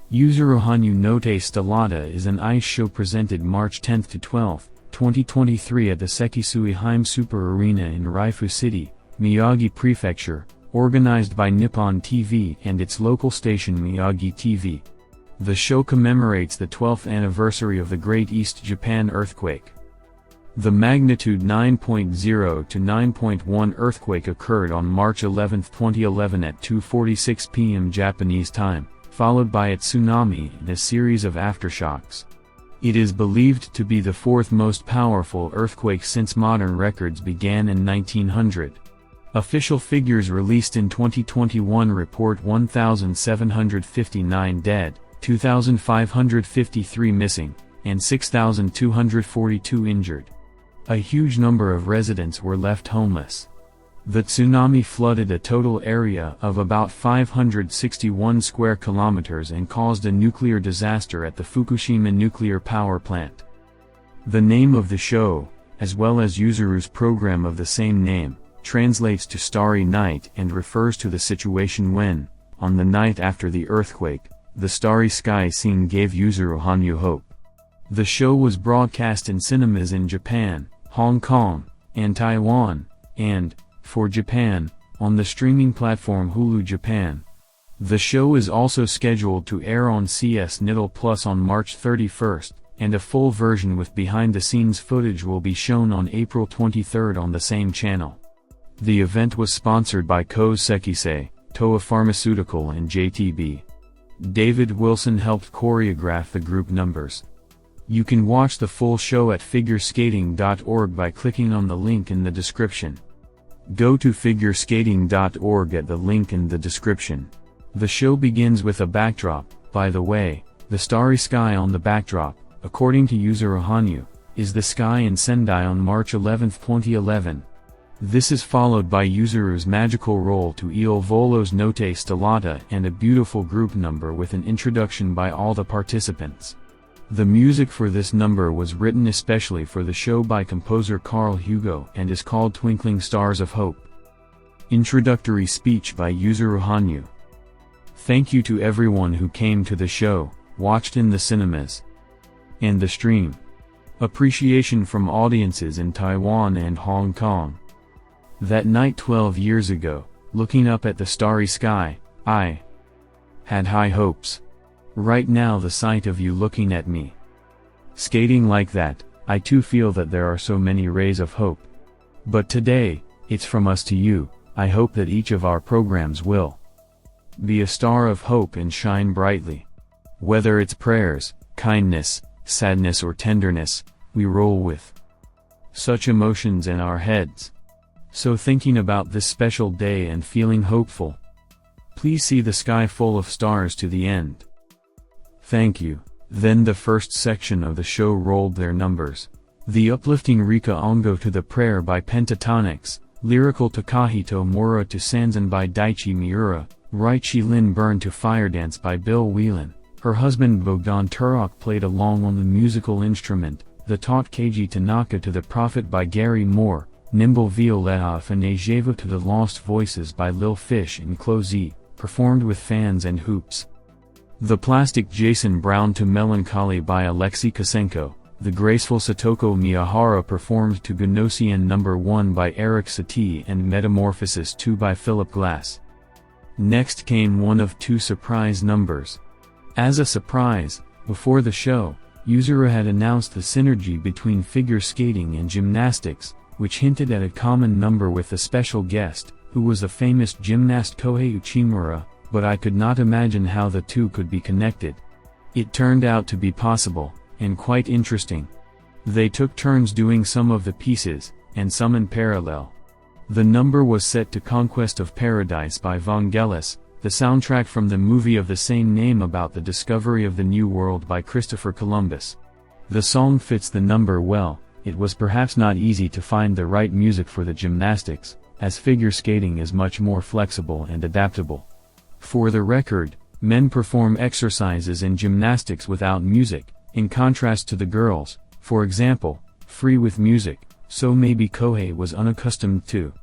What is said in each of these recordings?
Yuzuru Hanyu Notte Stellata is an ice show presented March 10 to 12, 2023 at the Sekisui Heim Super Arena in Raifu City, Miyagi Prefecture, organized by Nippon TV and its local station Miyagi TV. The show commemorates the 12th anniversary of the Great East Japan Earthquake. The magnitude 9.0 to 9.1 earthquake occurred on March 11, 2011 at 2:46 p.m. Japanese time, followed by a tsunami and a series of aftershocks. It is believed to be the fourth most powerful earthquake since modern records began in 1900. Official figures released in 2021 report 1,759 dead, 2,553 missing, and 6,242 injured. A huge number of residents were left homeless. The tsunami flooded a total area of about 561 square kilometers and caused a nuclear disaster at the Fukushima nuclear power plant. The name of the show, as well as Yuzuru's program of the same name, translates to Starry Night and refers to the situation when, on the night after the earthquake, the starry sky scene gave Yuzuru Hanyu hope. The show was broadcast in cinemas in Japan, Hong Kong, and Taiwan, and, for Japan, on the streaming platform Hulu Japan. The show is also scheduled to air on CS Niddle Plus on March 31, and a full version with behind-the-scenes footage will be shown on April 23 on the same channel. The event was sponsored by Koz Sekisei, Toa Pharmaceutical and JTB. David Wilson helped choreograph the group numbers. You can watch the full show at figureskating.org by clicking on the link in the description. Go to figureskating.org at the link in the description. The show begins with a backdrop. By the way, the starry sky on the backdrop, according to Yuzuru Hanyu, is the sky in Sendai on March 11, 2011. This is followed by Yuzuru's magical roll to Il Volo's Notte Stellata and a beautiful group number with an introduction by all the participants. The music for this number was written especially for the show by composer Carl Hugo and is called Twinkling Stars of Hope. Introductory speech by Yuzuru Hanyu. Thank you to everyone who came to the show, watched in the cinemas and the stream. Appreciation from audiences in Taiwan and Hong Kong. That night 12 years ago, looking up at the starry sky, I had high hopes. Right now the sight of you looking at me, skating like that, I too feel that there are so many rays of hope. But today, it's from us to you. I hope that each of our programs will be a star of hope and shine brightly. Whether it's prayers, kindness, sadness or tenderness, we roll with such emotions in our heads. So thinking about this special day and feeling hopeful, please see the sky full of stars to the end. Thank you. Then the first section of the show rolled their numbers. The uplifting Rika Ongo to the Prayer by Pentatonix, lyrical Takahito Mura to Sanzen by Daichi Miura, Raichi Lin Burn to Fire Dance by Bill Whelan. Her husband Bogdan Turok played along on the musical instrument, the Taut Keiji Tanaka to The Prophet by Gary Moore, Nimble Violetta Afanasjeva to The Lost Voices by Lil Fish and Closey, performed with fans and hoops. The Plastic Jason Brown to Melancholy by Alexei Kosenko, the graceful Satoko Miyahara performed to Gnosian No. 1 by Eric Satie and Metamorphosis 2 by Philip Glass. Next came one of two surprise numbers. As a surprise, before the show, Yuzuru had announced the synergy between figure skating and gymnastics, which hinted at a common number with a special guest, who was the famous gymnast Kohei Uchimura, but I could not imagine how the two could be connected. It turned out to be possible, and quite interesting. They took turns doing some of the pieces, and some in parallel. The number was set to Conquest of Paradise by Vangelis, the soundtrack from the movie of the same name about the discovery of the New World by Christopher Columbus. The song fits the number well. It was perhaps not easy to find the right music for the gymnastics, as figure skating is much more flexible and adaptable. For the record, men perform exercises in gymnastics without music, in contrast to the girls, for example, free with music, so maybe Kohei was unaccustomed to.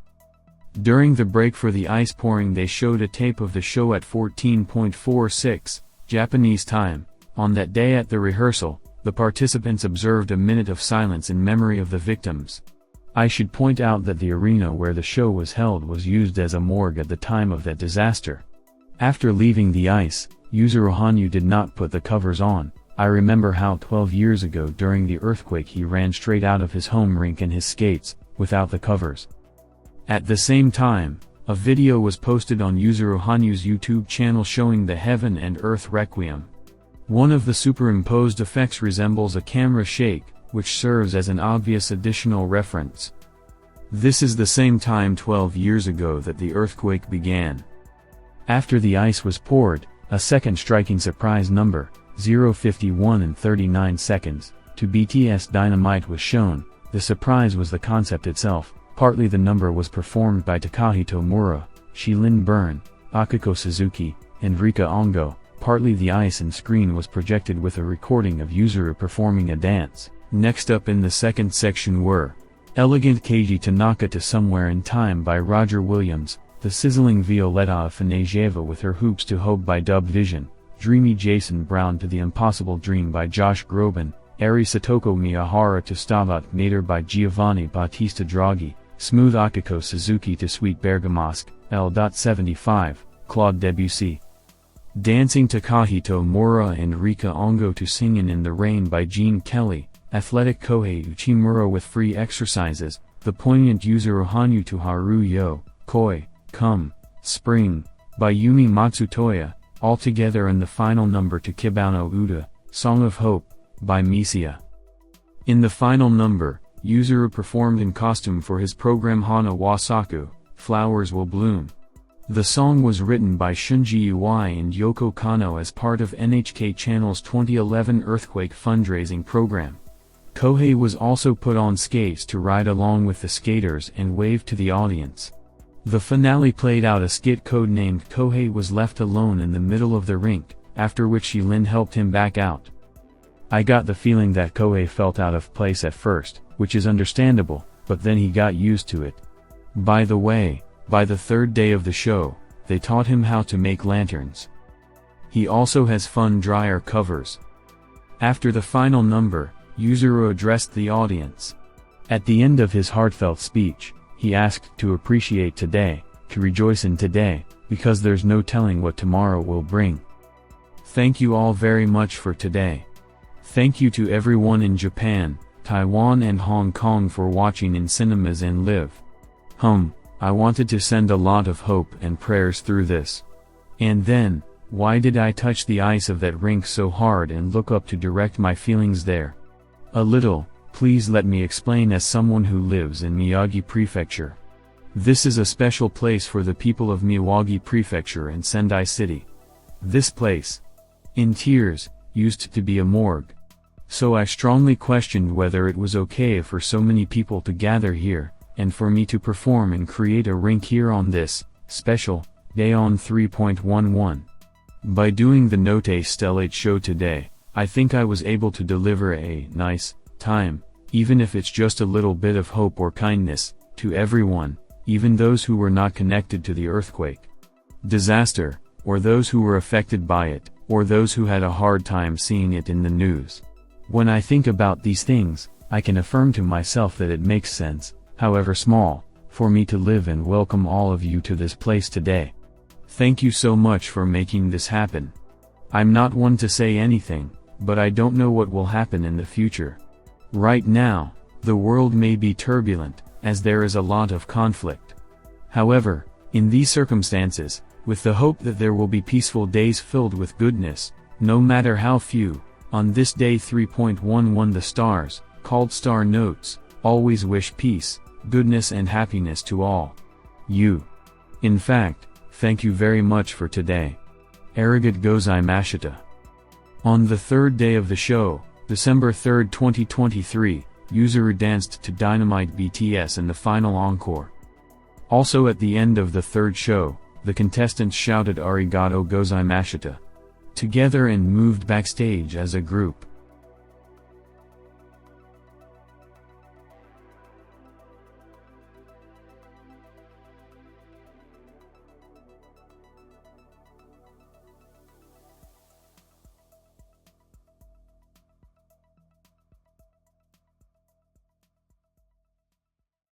During the break for the ice pouring they showed a tape of the show at 14.46, Japanese time. On that day at the rehearsal, the participants observed a minute of silence in memory of the victims. I should point out that the arena where the show was held was used as a morgue at the time of that disaster. After leaving the ice, Yuzuru Hanyu did not put the covers on. I remember how 12 years ago during the earthquake he ran straight out of his home rink in his skates, without the covers. At the same time, a video was posted on Yuzuru Hanyu's YouTube channel showing the Heaven and Earth Requiem. One of the superimposed effects resembles a camera shake, which serves as an obvious additional reference. This is the same time 12 years ago that the earthquake began. After the ice was poured, a second striking surprise number, 0:51 and 39 seconds, to BTS Dynamite was shown. The surprise was the concept itself. Partly the number was performed by Takahito Mura, Shilin Byrne, Akiko Suzuki, and Rika Ongo. Partly the ice and screen was projected with a recording of Yuzuru performing a dance. Next up in the second section were Elegant Keiji Tanaka to Somewhere in Time by Roger Williams, The Sizzling Violetta Afanasieva with Her Hoops to Hope by Dub Vision, Dreamy Jason Brown to The Impossible Dream by Josh Groban, Eri Satoko Miyahara to Stavat Mater by Giovanni Battista Draghi, Smooth Akiko Suzuki to Sweet Bergamasque, L.75, Claude Debussy. Dancing Takahito Mura and Rika Ongo to Singin' in the Rain by Gene Kelly, Athletic Kohei Uchimura with Free Exercises, The Poignant Yuzuru Hanyu to Haru Yo, Koi, Come, Spring, by Yumi Matsutoya, all together and the final number to Kibano Uda, Song of Hope, by Misia. In the final number, Yuzuru performed in costume for his program Hana Wasaku, Flowers Will Bloom. The song was written by Shunji Iwai and Yoko Kanno as part of NHK Channel's 2011 earthquake fundraising program. Kohei was also put on skates to ride along with the skaters and wave to the audience. The finale played out a skit codenamed Kohei was left alone in the middle of the rink, after which Shilin helped him back out. I got the feeling that Kohei felt out of place at first, which is understandable, but then he got used to it. By the way, by the third day of the show, they taught him how to make lanterns. He also has fun dryer covers. After the final number, Yuzuru addressed the audience. At the end of his heartfelt speech, he asked to appreciate today, to rejoice in today, because there's no telling what tomorrow will bring. Thank you all very much for today. Thank you to everyone in Japan, Taiwan and Hong Kong for watching in cinemas and live. I wanted to send a lot of hope and prayers through this. And then, why did I touch the ice of that rink so hard and look up to direct my feelings there? A little, please let me explain as someone who lives in Miyagi Prefecture. This is a special place for the people of Miyagi Prefecture and Sendai City. This place, in tears, used to be a morgue. So I strongly questioned whether it was okay for so many people to gather here, and for me to perform and create a rink here on this special day on 3.11. By doing the Note Stellate show today, I think I was able to deliver a nice time, even if it's just a little bit of hope or kindness, to everyone, even those who were not connected to the earthquake disaster, or those who were affected by it, or those who had a hard time seeing it in the news. When I think about these things, I can affirm to myself that it makes sense, however small, for me to live and welcome all of you to this place today. Thank you so much for making this happen. I'm not one to say anything, but I don't know what will happen in the future. Right now, the world may be turbulent, as there is a lot of conflict. However, in these circumstances, with the hope that there will be peaceful days filled with goodness, no matter how few, on this day 3.11 the stars, called star notes, always wish peace, goodness and happiness to all. You. In fact, thank you very much for today. Arigato gozaimashita. On the third day of the show, December 3, 2023, Yuzuru danced to Dynamite BTS in the final encore. Also at the end of the third show, the contestants shouted Arigato gozaimashita together and moved backstage as a group.